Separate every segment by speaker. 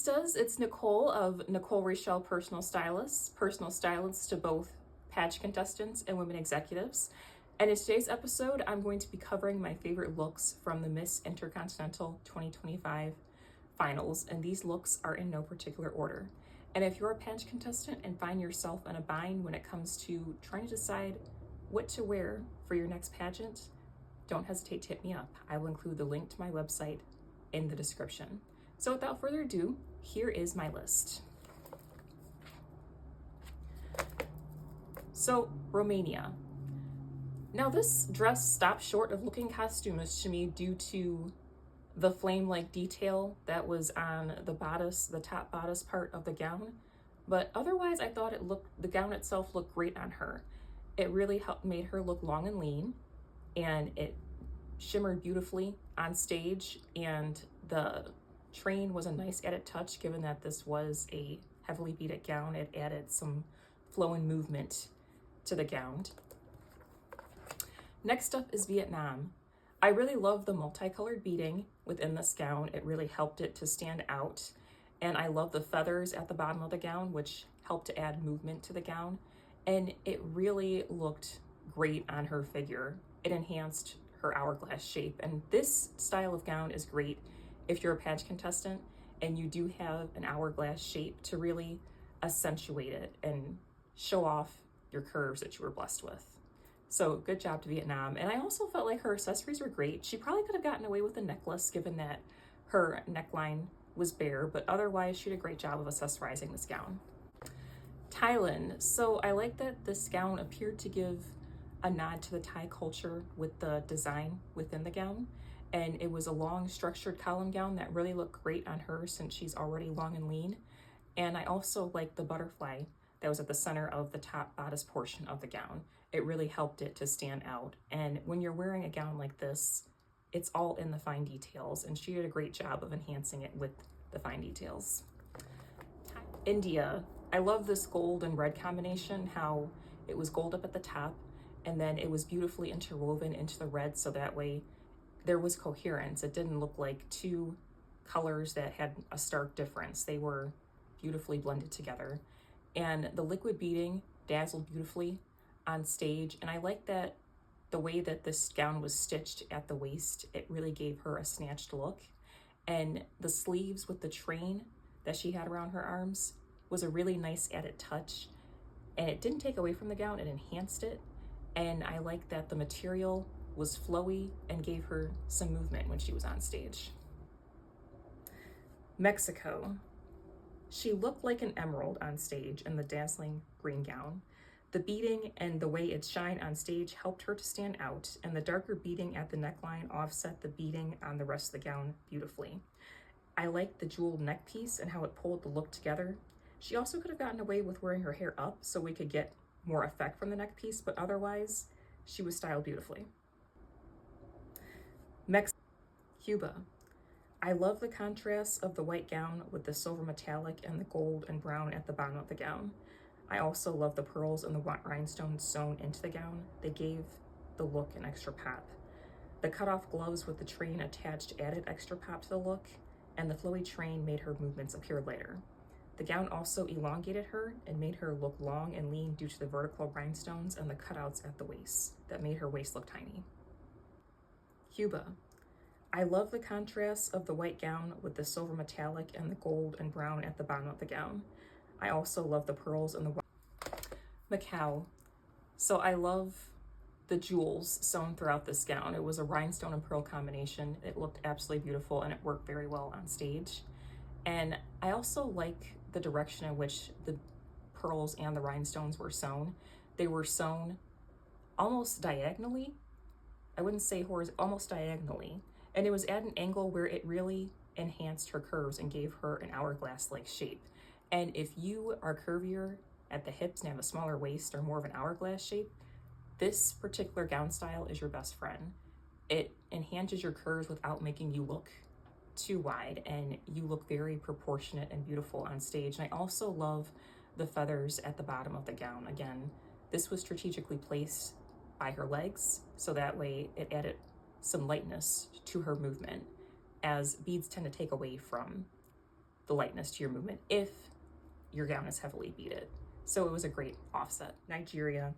Speaker 1: Pageantistas, it's Nicole of Nicole Rachel Personal Stylist to both pageant contestants and women executives. And in today's episode, I'm going to be covering my favorite looks from the Miss Intercontinental 2025 finals, and these looks are in no particular order. And if you're a pageant contestant and find yourself in a bind when it comes to trying to decide what to wear for your next pageant, don't hesitate to hit me up. I will include the link to my website in the description. So without further ado, here is my list. So, Romania. Now this dress stopped short of looking costumist to me due to the flame-like detail that was on the bodice, the top bodice part of the gown. But otherwise, I thought the gown itself looked great on her. It really made her look long and lean, and it shimmered beautifully on stage, and the train was a nice added touch given that this was a heavily beaded gown. It added some flow and movement to the gown. Next up is Vietnam. I really love the multicolored beading within this gown. It really helped it to stand out. And I love the feathers at the bottom of the gown, which helped to add movement to the gown. And it really looked great on her figure. It enhanced her hourglass shape. And this style of gown is great if you're a pageant contestant and you do have an hourglass shape to really accentuate it and show off your curves that you were blessed with. So good job to Vietnam. And I also felt like her accessories were great. She probably could have gotten away with a necklace given that her neckline was bare, but otherwise she did a great job of accessorizing this gown. Thailand. So I like that this gown appeared to give a nod to the Thai culture with the design within the gown. And it was a long structured column gown that really looked great on her since she's already long and lean. And I also like the butterfly that was at the center of the top bodice portion of the gown. It really helped it to stand out. And when you're wearing a gown like this, it's all in the fine details, and she did a great job of enhancing it with the fine details. India. I love this gold and red combination, how it was gold up at the top, and then it was beautifully interwoven into the red, so that way there was coherence. It didn't look like two colors that had a stark difference. They were beautifully blended together. And the liquid beading dazzled beautifully on stage. And I like that the way that this gown was stitched at the waist, it really gave her a snatched look. And the sleeves with the train that she had around her arms was a really nice added touch. And it didn't take away from the gown, it enhanced it. And I like that the material was flowy and gave her some movement when she was on stage. Mexico. She looked like an emerald on stage in the dazzling green gown. The beading and the way it shined on stage helped her to stand out, and the darker beading at the neckline offset the beading on the rest of the gown beautifully. I liked the jeweled neck piece and how it pulled the look together. She also could have gotten away with wearing her hair up so we could get more effect from the neck piece, but otherwise, she was styled beautifully. Cuba. I love the contrast of the white gown with the silver metallic and the gold and brown at the bottom of the gown. I also love the pearls and the rhinestones sewn into the gown. They gave the look an extra pop. The cutoff gloves with the train attached added extra pop to the look, and the flowy train made her movements appear lighter. The gown also elongated her and made her look long and lean due to the vertical rhinestones and the cutouts at the waist that made her waist look tiny. Cuba. I love the contrast of the white gown with the silver metallic and the gold and brown at the bottom of the gown. I also love the pearls and the Macau. So I love the jewels sewn throughout this gown. It was a rhinestone and pearl combination. It looked absolutely beautiful and it worked very well on stage. And I also like the direction in which the pearls and the rhinestones were sewn. They were sewn almost diagonally. I wouldn't say horizontally, almost diagonally. And it was at an angle where it really enhanced her curves and gave her an hourglass-like shape. And if you are curvier at the hips and have a smaller waist or more of an hourglass shape, this particular gown style is your best friend. It enhances your curves without making you look too wide, and you look very proportionate and beautiful on stage. And I also love the feathers at the bottom of the gown. Again, this was strategically placed by her legs, so that way it added some lightness to her movement, as beads tend to take away from the lightness to your movement if your gown is heavily beaded. So it was a great offset. Nigeria.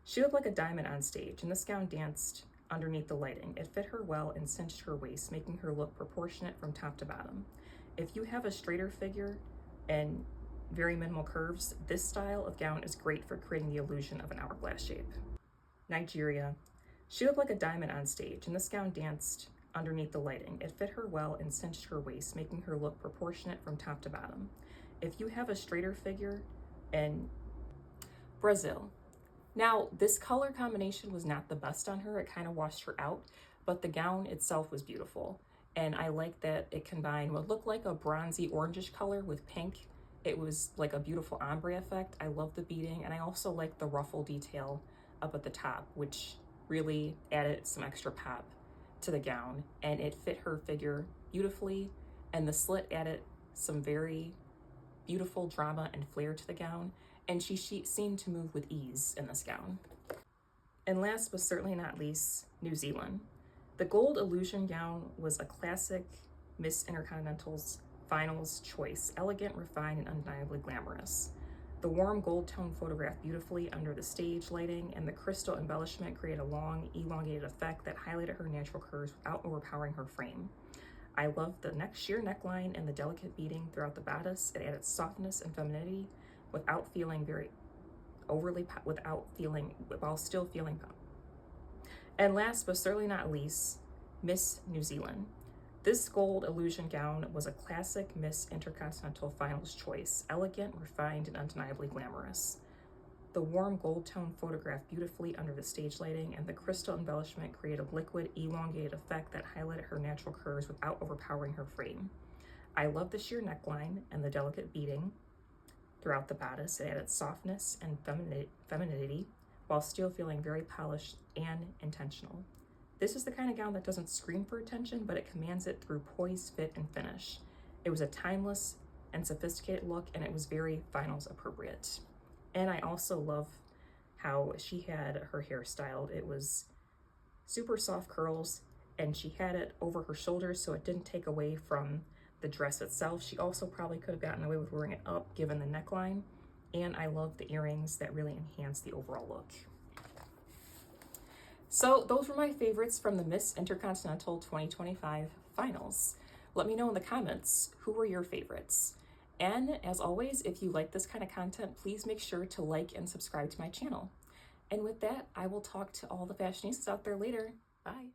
Speaker 1: She looked like a diamond on stage, and this gown danced underneath the lighting. It fit her well and cinched her waist, making her look proportionate from top to bottom. If you have a straighter figure and very minimal curves, this style of gown is great for creating the illusion of an hourglass shape. Nigeria. She looked like a diamond on stage, and this gown danced underneath the lighting. It fit her well and cinched her waist, making her look proportionate from top to bottom. If you have a straighter figure and Brazil. Now, this color combination was not the best on her. It kind of washed her out, but the gown itself was beautiful. And I like that it combined what looked like a bronzy orangish color with pink. It was like a beautiful ombre effect. I love the beading, and I also like the ruffle detail up at the top, which really added some extra pop to the gown, and it fit her figure beautifully, and the slit added some very beautiful drama and flair to the gown, and she seemed to move with ease in this gown. And last but certainly not least, New Zealand. The gold illusion gown was a classic Miss Intercontinental's finals choice, elegant, refined, and undeniably glamorous. The warm gold tone photographed beautifully under the stage lighting, and the crystal embellishment created a long, elongated effect that highlighted her natural curves without overpowering her frame. I loved the sheer neckline and the delicate beading throughout the bodice. It added softness and femininity without feeling very overly, while still feeling pop. And last but certainly not least, Miss New Zealand. This gold illusion gown was a classic Miss Intercontinental finals choice, elegant, refined, and undeniably glamorous. The warm gold tone photographed beautifully under the stage lighting, and the crystal embellishment created a liquid, elongated effect that highlighted her natural curves without overpowering her frame. I love the sheer neckline and the delicate beading throughout the bodice. It added softness and femininity while still feeling very polished and intentional. This is the kind of gown that doesn't scream for attention, but it commands it through poise, fit, and finish. It was a timeless and sophisticated look, and it was very finals appropriate. And I also love how she had her hair styled. It was super soft curls, and she had it over her shoulders so it didn't take away from the dress itself. She also probably could have gotten away with wearing it up given the neckline. And I love the earrings that really enhance the overall look. So those were my favorites from the Miss Intercontinental 2025 finals. Let me know in the comments, who were your favorites? And as always, if you like this kind of content, please make sure to like and subscribe to my channel. And with that, I will talk to all the fashionistas out there later. Bye.